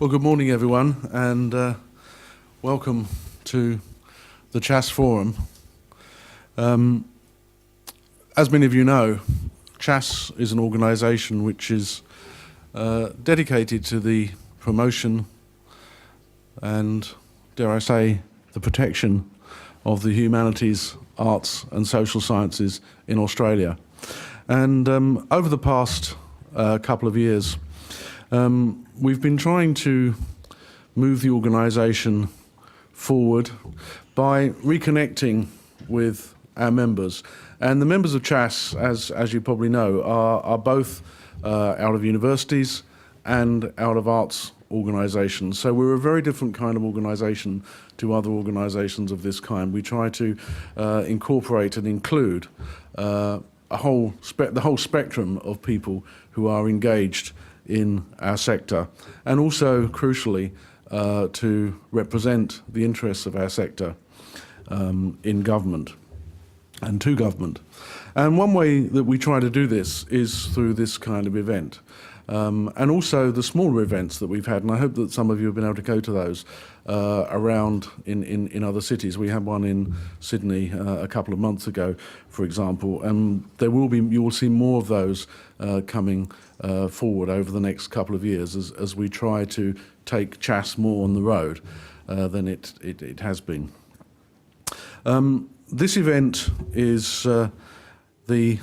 Well, good morning, everyone, and welcome to the CHASS Forum. As many of you know, CHASS is an organisation which is dedicated to the promotion and, dare I say, the protection of the humanities, arts and social sciences in Australia. And over the past couple of years, we've been trying to move the organisation forward by reconnecting with our members. And the members of CHASS, as you probably know, are both out of universities and out of arts organisations. So we're a very different kind of organisation to other organisations of this kind. We try to incorporate and include the whole spectrum of people who are engaged in our sector, and also, crucially, to represent the interests of our sector in government and to government. And one way that we try to do this is through this kind of event. And also the smaller events that we've had, and I hope that some of you have been able to go to those around in other cities. We had one in Sydney a couple of months ago, for example, and you will see more of those coming forward over the next couple of years as we try to take CHASS more on the road than it has been. This event is the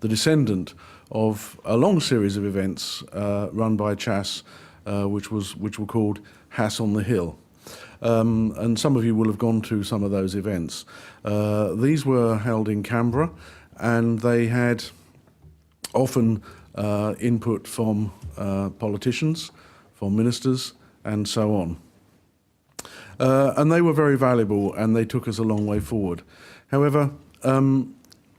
descendant of a long series of events run by CHASS, which were called CHASS on the Hill. And some of you will have gone to some of those events. These were held in Canberra, and they had often input from politicians, from ministers, and so on. And they were very valuable, and they took us a long way forward. However,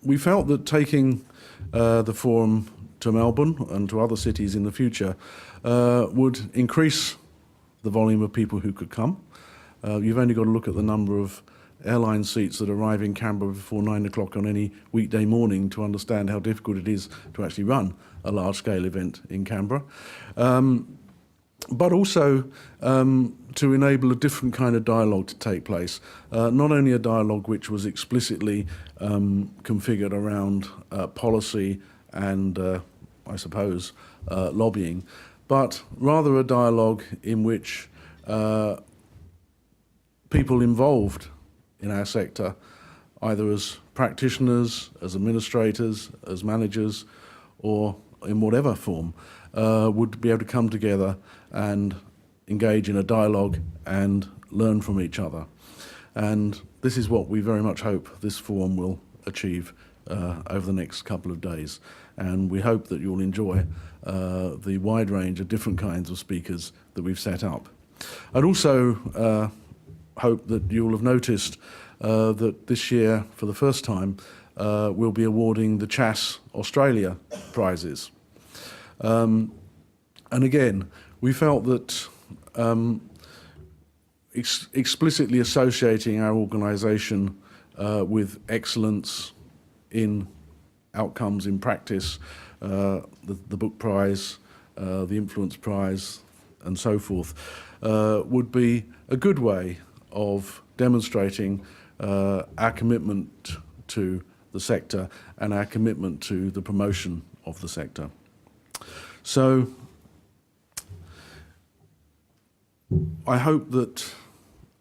we felt that taking the forum to Melbourne and to other cities in the future would increase the volume of people who could come. You've only got to look at the number of airline seats that arrive in Canberra before 9 o'clock on any weekday morning to understand how difficult it is to actually run a large-scale event in Canberra. But also to enable a different kind of dialogue to take place. Not only a dialogue which was explicitly configured around policy and, I suppose, lobbying, but rather a dialogue in which people involved in our sector, either as practitioners, as administrators, as managers, or in whatever form, would be able to come together and engage in a dialogue and learn from each other. And this is what we very much hope this forum will achieve over the next couple of days. And we hope that you'll enjoy the wide range of different kinds of speakers that we've set up. I'd also hope that you'll have noticed that this year, for the first time, we'll be awarding the CHASS Australia prizes. And again, we felt that explicitly associating our organisation with excellence in outcomes in practice, the book prize, the influence prize, and so forth, would be a good way of demonstrating our commitment to the sector and our commitment to the promotion of the sector. So I hope that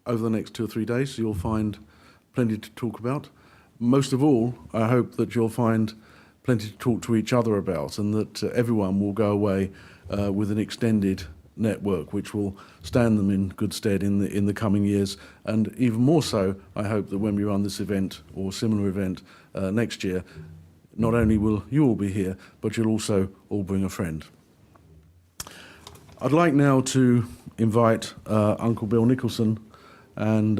over the next 2 or 3 days you'll find plenty to talk about. Most of all, I hope that you'll find plenty to talk to each other about, and that everyone will go away with an extended network which will stand them in good stead in the coming years. And even more so, I hope that when we run this event or similar event next year, not only will you all be here, but you'll also all bring a friend. I'd like now to invite Uncle Bill Nicholson and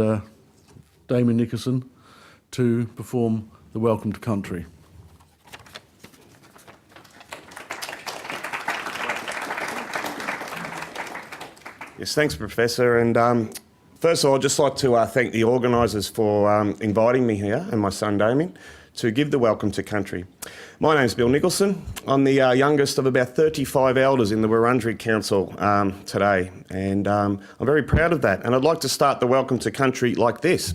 Damien Nicholson to perform the Welcome to Country. Yes, thanks, Professor. And first of all, I'd just like to thank the organisers for inviting me here and my son Damien to give the Welcome to Country. My name's Bill Nicholson. I'm the youngest of about 35 elders in the Wurundjeri Council today, and I'm very proud of that. And I'd like to start the welcome to country like this.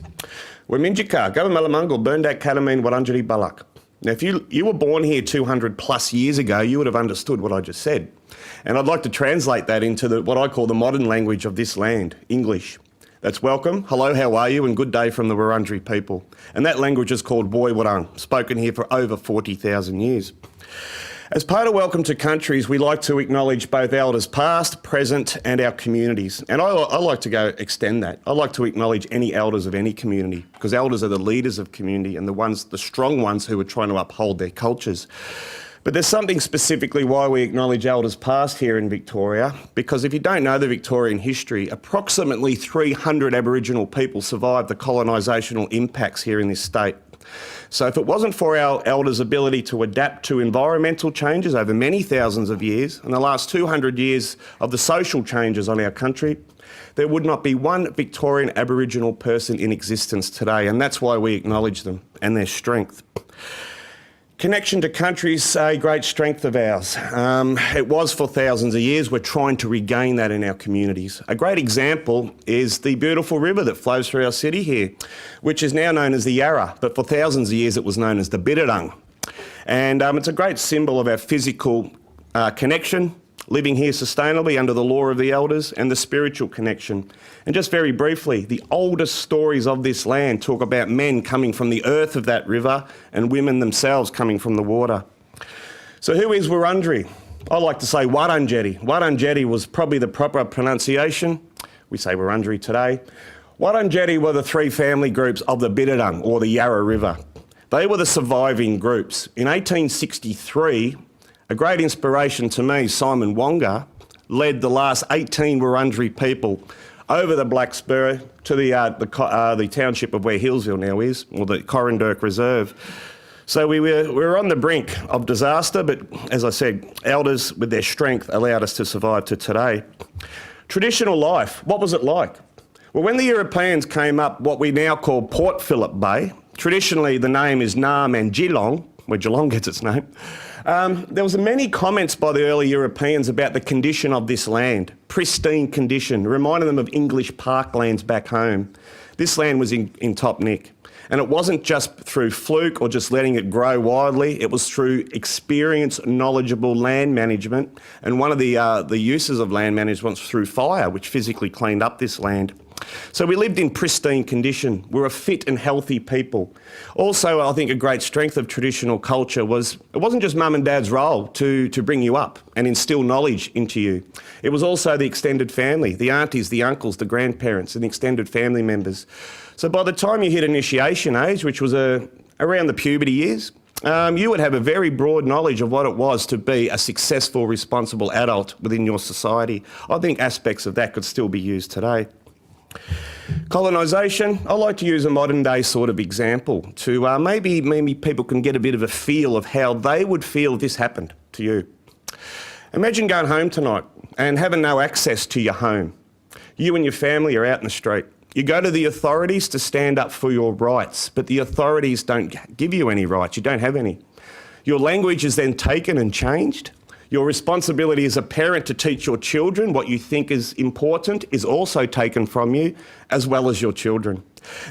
Waminjika, Gabamalamungal, Burndak Katamin, Wurundjeri Balak. Now, if you were born here 200 plus years ago, you would have understood what I just said. And I'd like to translate that into what I call the modern language of this land, English. That's welcome, hello, how are you, and good day from the Wurundjeri people. And that language is called Boiwurrung, spoken here for over 40,000 years. As part of Welcome to Countries, we like to acknowledge both elders past, present, and our communities. And I like to extend that. I like to acknowledge any elders of any community, because elders are the leaders of community and the strong ones who are trying to uphold their cultures. But there's something specifically why we acknowledge elders past here in Victoria, because if you don't know the Victorian history, approximately 300 Aboriginal people survived the colonisational impacts here in this state. So if it wasn't for our elders' ability to adapt to environmental changes over many thousands of years, and the last 200 years of the social changes on our country, there would not be one Victorian Aboriginal person in existence today, and that's why we acknowledge them and their strength. Connection to country is a great strength of ours. It was for thousands of years. We're trying to regain that in our communities. A great example is the beautiful river that flows through our city here, which is now known as the Yarra, but for thousands of years it was known as the Bitterdung. And it's a great symbol of our physical connection, living here sustainably under the law of the elders, and the spiritual connection. And just very briefly, the oldest stories of this land talk about men coming from the earth of that river and women themselves coming from the water. So who is Wurundjeri? I like to say Wurundjeri. Wurundjeri was probably the proper pronunciation. We say Wurundjeri today. Wurundjeri were the three family groups of the Bitterdung, or the Yarra River. They were the surviving groups. In 1863, a great inspiration to me, Simon Wonga, led the last 18 Wurundjeri people over the Black Spur to the township of where Hillsville now is, or the Corranderk Reserve. So we were on the brink of disaster, but as I said, elders with their strength allowed us to survive to today. Traditional life, what was it like? Well, when the Europeans came up what we now call Port Phillip Bay, traditionally the name is Nam and Geelong, where Geelong gets its name. There was many comments by the early Europeans about the condition of this land, pristine condition, reminding them of English parklands back home. This land was in top nick. And it wasn't just through fluke or just letting it grow widely, it was through experienced, knowledgeable land management. And one of the uses of land management was through fire, which physically cleaned up this land. So we lived in pristine condition. We were a fit and healthy people. Also, I think a great strength of traditional culture was it wasn't just mum and dad's role to bring you up and instill knowledge into you. It was also the extended family, the aunties, the uncles, the grandparents and extended family members. So by the time you hit initiation age, which was around the puberty years, you would have a very broad knowledge of what it was to be a successful, responsible adult within your society. I think aspects of that could still be used today. Colonisation, I like to use a modern day sort of example to maybe people can get a bit of a feel of how they would feel if this happened to you. Imagine going home tonight and having no access to your home. You and your family are out in the street. You go to the authorities to stand up for your rights, but the authorities don't give you any rights. You don't have any. Your language is then taken and changed. Your responsibility as a parent to teach your children what you think is important is also taken from you, as well as your children.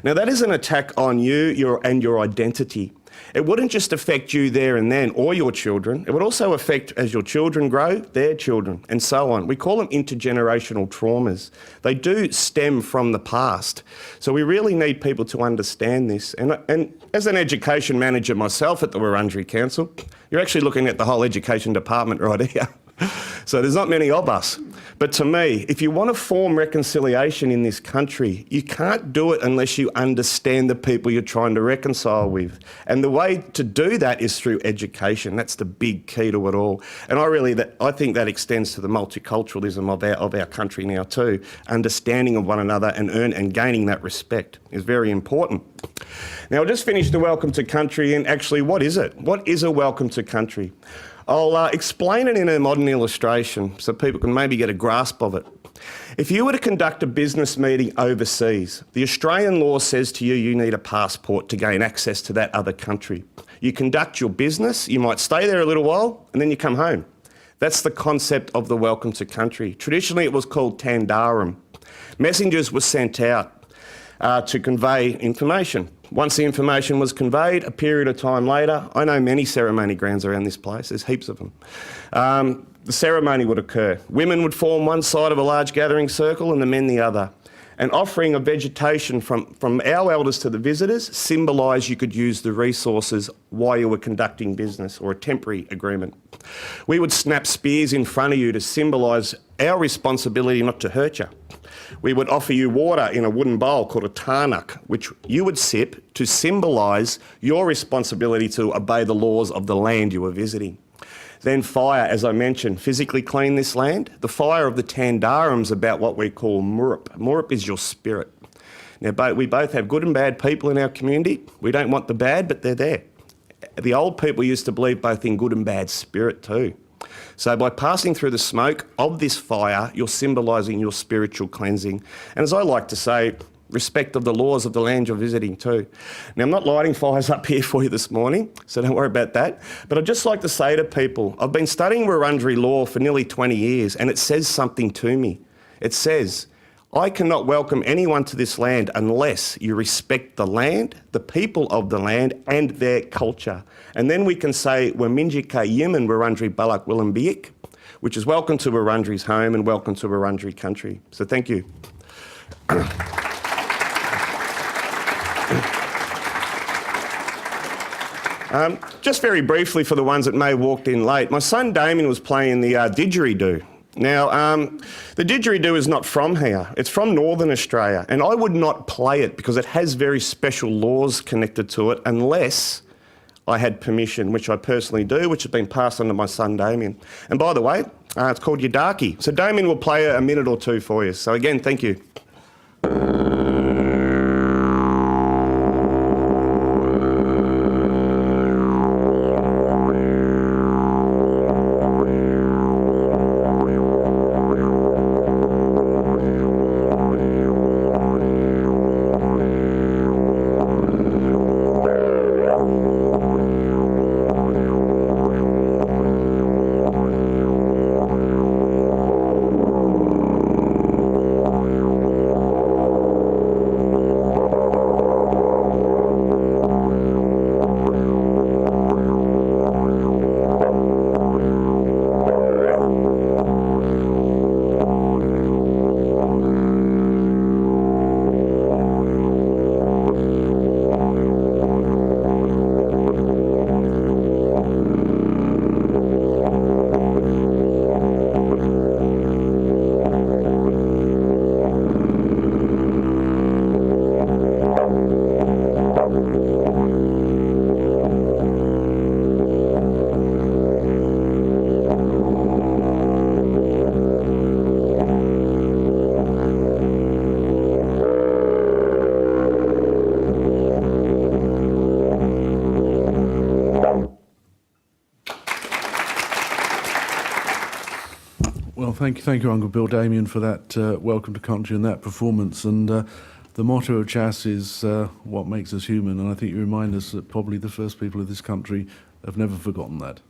Now, that is an attack on you and your identity. It wouldn't just affect you there and then or your children. It would also affect, as your children grow, their children and so on. We call them intergenerational traumas. They do stem from the past. So we really need people to understand this. And as an education manager myself at the Wurundjeri Council, you're actually looking at the whole education department right here. So there's not many of us. But to me, if you want to form reconciliation in this country, you can't do it unless you understand the people you're trying to reconcile with. And the way to do that is through education. That's the big key to it all. And I think that extends to the multiculturalism of our country now too. Understanding of one another and gaining that respect is very important. Now, I'll just finish the Welcome to Country, and actually, what is it? What is a Welcome to Country? I'll explain it in a modern illustration so people can maybe get a grasp of it. If you were to conduct a business meeting overseas, the Australian law says to you, you need a passport to gain access to that other country. You conduct your business, you might stay there a little while, and then you come home. That's the concept of the welcome to country. Traditionally, it was called Tandarum. Messengers were sent out to convey information. Once the information was conveyed, a period of time later, I know many ceremony grounds around this place, there's heaps of them. The ceremony would occur. Women would form one side of a large gathering circle and the men the other. An offering of vegetation from our elders to the visitors symbolised you could use the resources while you were conducting business, or a temporary agreement. We would snap spears in front of you to symbolise our responsibility not to hurt you. We would offer you water in a wooden bowl called a tarnuk, which you would sip to symbolise your responsibility to obey the laws of the land you were visiting. Then fire, as I mentioned, physically clean this land. The fire of the Tandarum's about what we call murup. Murup is your spirit. Now, we both have good and bad people in our community. We don't want the bad, but they're there. The old people used to believe both in good and bad spirit too. So by passing through the smoke of this fire, you're symbolising your spiritual cleansing. And as I like to say, respect of the laws of the land you're visiting too. Now, I'm not lighting fires up here for you this morning, so don't worry about that. But I'd just like to say to people, I've been studying Wurundjeri law for nearly 20 years, and it says something to me. It says, I cannot welcome anyone to this land unless you respect the land, the people of the land, and their culture. And then we can say, Waminjika Yiman Wurundjeri Balak Willambiik, which is welcome to Wurundjeri's home and welcome to Wurundjeri country. So thank you. Just very briefly for the ones that may have walked in late, my son Damien was playing the didgeridoo. Now, the didgeridoo is not from here. It's from Northern Australia, and I would not play it because it has very special laws connected to it unless I had permission, which I personally do, which has been passed on to my son Damien. And by the way, it's called Yadaki. So Damien will play a minute or two for you. So again, thank you. Well, thank you, Uncle Bill, Damien, for that welcome to country and that performance. And the motto of CHASS is what makes us human. And I think you remind us that probably the first people of this country have never forgotten that.